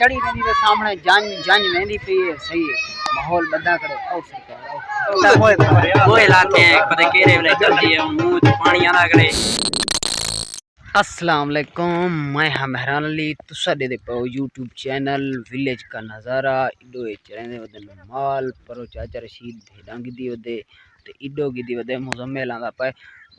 चढ़ी वेंदी तो सामने जांज वेंदी पई है। सही है माहौल बदा करे आओ सरकार ओए लाते हैं पता केरे वाले जल्दी है मुंह पानी आना करे। अस्सलाम वालेकुम मैं मेहरान अली तुसा दे पाओ यूट्यूब चैनल विलेज का नज़ारा इडो चढ़े वदे माल परो चाचा रशीद भेड़ा गिदी वदे ते इडो गिदी वदे मुजम्मिल आंदा पे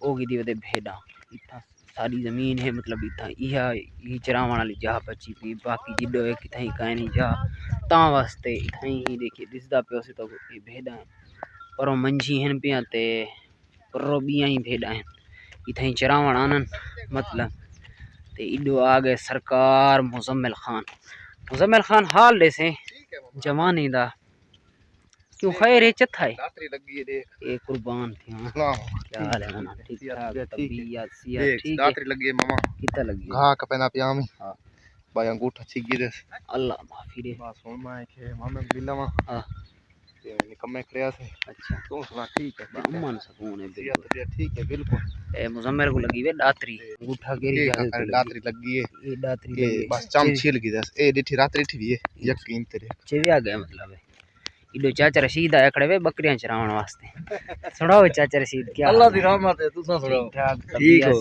ओ गिदी वदे भेड़ा इथा सारी ज़मीन है मतलब इथा इहा ई चरावण वाली जहा बची पी बाकी जिडो है किथा काई नहीं जा ता वास्ते इथा ही देखिए दिसदा पे तो ये भेड़ा परो मंझी हैं पिया ते परो बिया ही भेड़ा हैं इथा ही चरावण आनन मतलब ते इडो आ गए सरकार मुजम्मिल खान हाल जैसे जवानी दा क्यों खैर है चथा है दातरी लगी है देख ए कुर्बान थी हां क्या हाल है ना ठीक ठाक तबीयत सिया ठीक है दातरी लगी है मामा कितना लगी घा कपना पिया में हां भाई अंगूठा छिगी दे अल्लाह माफी दे बस सुन मैं के मामा बिल्ला मा हां ते निकम्मे खड़िया से अच्छा तू सुना ठीक है अमन सुकून है बिल्कुल ठीक है बिल्कुल ए मुजम्मिल को लगी वे दातरी अंगूठा केरी दातरी लगी है ये दातरी के लगी बस चम छील की दस ए डिठी रात्रि ठी भी है यकीन तेरे चेविया गया मतलब इडो चाचा रशीद आया खड़े वे बकरियां चरावण वास्ते सुनाओ चाचा रशीद क्या अल्लाह दी रहमत है तुसा सुनाओ ठीक हो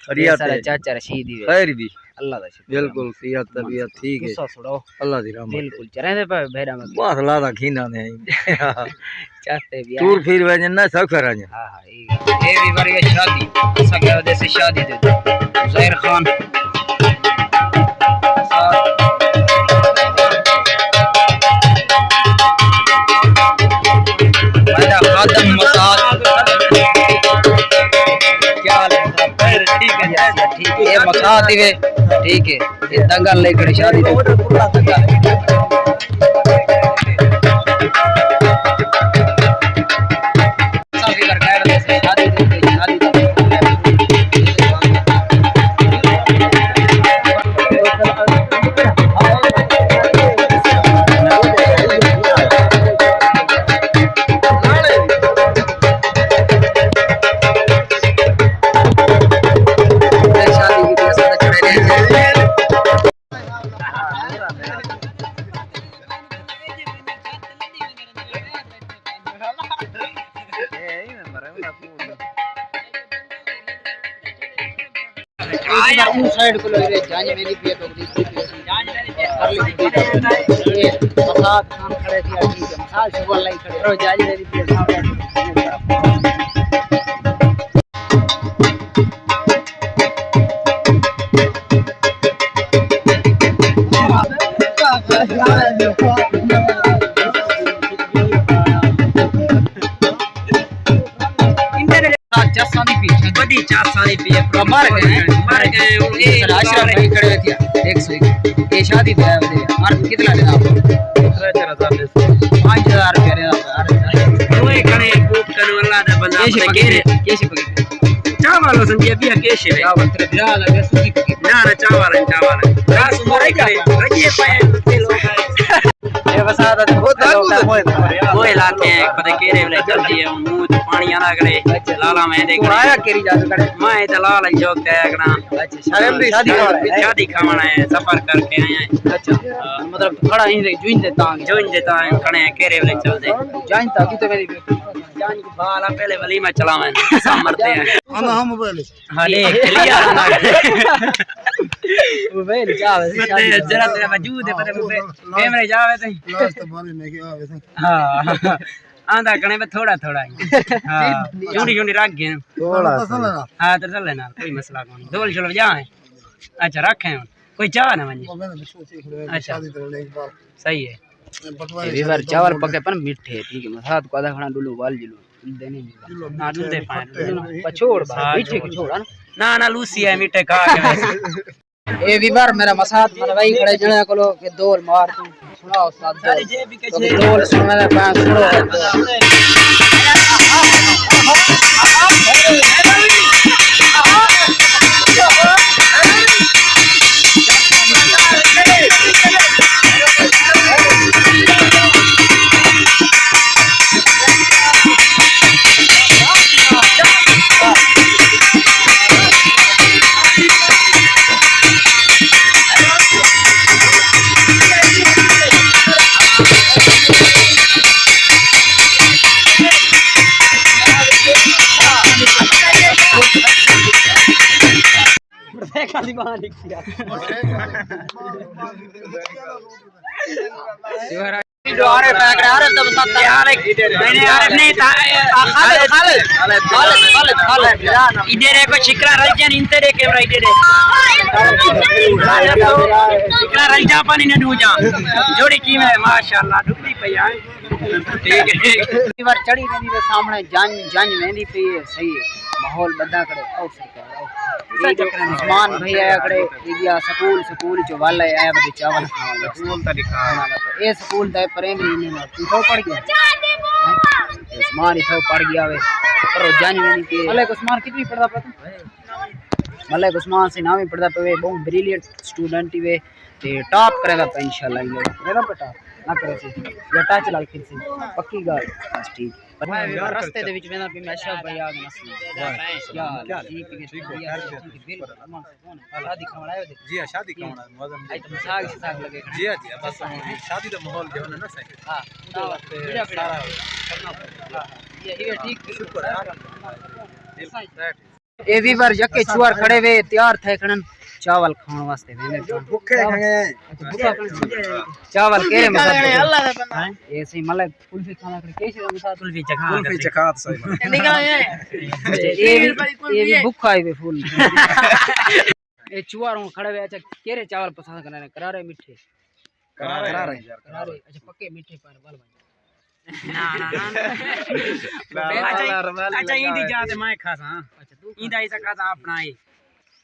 बढ़िया सारा चाचा रशीद ही खैर भी अल्लाह दा शुक्र बिल्कुल सेहत तबीयत ठीक है तुसा सुनाओ अल्लाह दी रहमत बिल्कुल चरेंदे पे भेड़ा में बस लादा खीना ने चाहते भी टूर फिर वजन ना सफर आने हां हां ये भी बारी शादी सगे वजह से शादी दे ज़ाहिर खान खादम मसाद क्या हाल है ठीक है ये मसाद ही है ठीक है ये दंगल लेकर शादी साइड को ले जांज मेरी पिए तो जांज मेरी पिए मसाद खान खड़े थे ठीक है मसाद सुबह लाई खड़े रो जांज मेरी पिए बड़ी चासानी पी है मर गए ये आश्रम भाई खड़े थे 101 ये शादी पे आए और कितना लेना आपको 5000 रुपया लेना ओए कने बुक करने वाला दे बंदा कैसे पकड़े चावल संजय भी कैसे चावल तेरे बिरा लगे सूखी ना चावल रास उमर करे रखिए पाए ये बसा दा ओए लाते हैं पता केरे वाले जल्दी है मुंह पानी आना करे लाला मैं देख आया केरी जादू करे मैं तो लाल जोक ते करना अच्छा शादी खाना है सफर करके आए हैं अच्छा मतलब खड़ा ही जुइन देता है कने केरे वाले चल दे जाइन ता की तो मेरी जान को बाला पहले वली में चलावे मरते हैं हम मोबाइल हां क्लियर मोबाइल जावे जरा तेरा वजूद है पर कैमरे जावे थे लास्ट बारी में के आवे थे हां आंदा कने में थोड़ा हां चुंडी रख गए थोड़ा हां तो चल ना कोई मसला नहीं ढोल चलो जाए अच्छा रखे कोई चाह ना मंजी अच्छा सही है ये बार चावल पके पर मीठे ठीक है मसाद को आधा खाना डुलो वाल जिलो देने ना दूधे पाए पछोड़ मीठे को छोड़ा ना लूसी है मीठे खा के ए भी बार मेरा मसाद मन भाई खड़े जणा कोलो के दोल मार तू सुनाओ उस्ताद सारी जे भी के दोल सुनने का पास वीडियो आ रहे पैक आ रहे तब साथ यार मैंने यार नहीं खालिद इधर है को शिकरा रलजन इंतरे कैमरा इधर है शिकरा रलजा पानी ने डूजा जोड़ी की में माशाल्लाह डुबली पई है ठीक है एक बार चढ़ी नदी के सामने जान मेहंदी पे सही है माहौल बदा करे और सरकार उस्मान भाई आया करे एरिया स्कूल जो वाला आया बदे चावल खावा स्कूल ता दिखाना ए स्कूल दा प्राइमरी में तो पढ़ गया उस्मान इथो पढ़ गया वे पर जान मेहंदी पे मलिक उस्मान कितनी पढ़दा पता मलिक उस्मान से नाम ही पढ़दा पे बहुत ब्रिलियंट स्टूडेंट ही वे ते टॉप करेगा इंशाल्लाह ये करेगा बेटा ना करे से या टच लाल फिर से पक्की गाल बस ठीक रास्ते दे विच मेरा पे अशरफ भाई आ गया क्या ठीक है शादी खाना आयो जी हां शादी खाना मौसम आई तो साग लगे जी हां जी बस शादी का माहौल जो है ना सही हां सारा ये ठीक शुक्र ए भी बार जके चुआर खड़े वे तैयार थे खणन चावल खाने वास्ते वेने भूखे हैं चावल केरे मसाले अल्लाह दा बंदा ऐसे मलक कुल्फी खाना करे कैसे मसाला कुल्फी चखा सही निकल ये भी भूखा है वे फूल ए चुआरों खड़े वे अच्छा केरे चावल पसंद करने करारे मीठे करारे अच्छा पक्के मीठे पर बाल भाई ना अच्छा इंदी जाते मैं खासा अच्छा तू इंदा ऐसा खाता अपना ही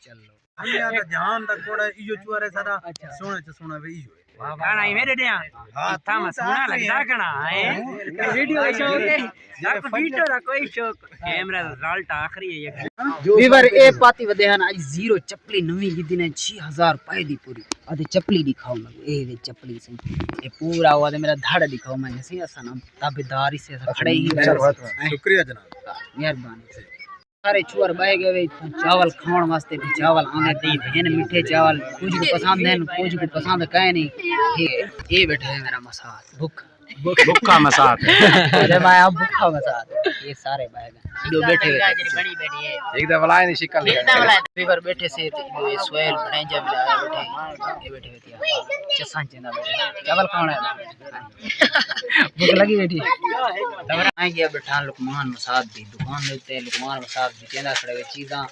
चलो हम ध्यान तक कोड़ा इयो चुआरे सारा सोने च सोना वे इयो गाना ही मेरे दिया हां था मैं सोना लगदा कना है वीडियो का शौक है जाको वीडियो दा कोई शौक कैमरा रिजल्ट आखरी है ये वीवर ए पाती वदेहन आज जीरो चपली नवी गिदी ने 6000 पाए दी पूरी आदे चपली दिखाओ मैं ए वे चपली से ये पूरा हुआ मेरा धाड़ दिखाओ मैं से ऐसा ना ताबेदारी से खड़े ही शुक्रिया जनाब मेहरबानी सारे चुआर बाए गए चावल खाण वास्ते भी चावल आने दी बहन मीठे चावल कुछ को पसंद है कुछ को पसंद कहे नहीं ये बैठे है मेरा मसाद भूखा मसाद अरे भाई आप भूखा मसाद ये सारे बाए दो बैठे हुए बड़ी बैठी है एक दा बलाए नहीं शिकल वीवर बैठे से ये सोहेल बनाई जा मिला बैठे ये बैठे हुए चसा चंदा बैठे चावल खाना है भूख लगी बैठी तब आ गया बैठा लुकमान मसाद दी दुकान देते लुकमान मसाद दी चंदा खड़े हुए चीज़ां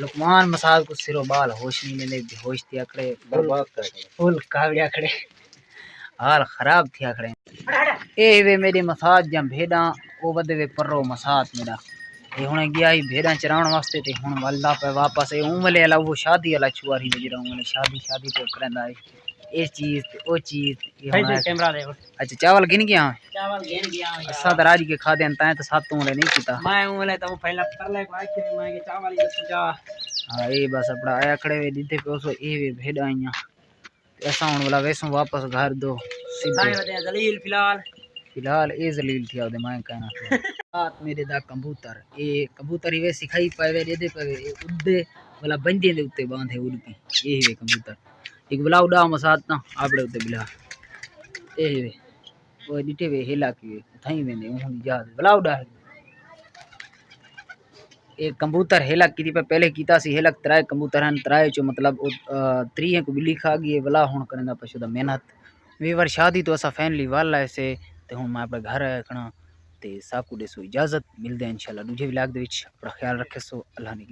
लुकमान मसाद को सिरो बाल होश नहीं ले होश दिया खड़े बर्बाद कर फुल कावड़िया खड़े हाल खराब थिया खड़े ए वे मेरी मसाद जम भेड़ा ओ बदे वे पर्रो मसाद मेरा ये हुने गया ही भेड़ा चराउण वास्ते ते हुन वल्ला पे वापस ए उमले अला वो शादी वाला छुआरी गुजरा उमले शादी तो करंदा है ए चीज ओ चीज ये भाई कैमरा ले अच्छा चावल गिन गया चावल घेन गया असा दराज के खा देन ताए तो सात उमले नहीं कीता मैं उमले तो पहला कर ले आखिर मैं के चावल ये पूजा हां ए बस अपना आया खड़े वे दीते पे ओसो ए वे भेड़ा आइया ऐसा हुन वाला वैसो वापस घर दो सीधे जलील फिलहाल ए जलील थी ओदे मैं कहना बात मेरे दा कबूतर ए कबूतर ही वे सिखाई पावे दे दे पावे उड्डे वाला बंदे दे उत्ते बांधे उड़ती ए वे कबूतर एक बुला उड़ा मसाद ना आपड़े उत्ते बिला ए वे वो डिटे वे हेला की थाई वेंदे उन याद बुला उड़ा एक कबूतर हेला की पे पहले कीता सी हेलक तराए कबूतर हन तराए जो मतलब त्रीए को बिल्ली खा गई वला हुन करंदा पशु दा मेहनत वीवर शादी तो असा फैमिली वाला ऐसे ते हुन मैं अपने घर आया कणा ते साकू देसो इजाजत मिलदे इंशाल्लाह दूजे व्लॉग दे विच अपना ख्याल रखे सो अल्लाह ने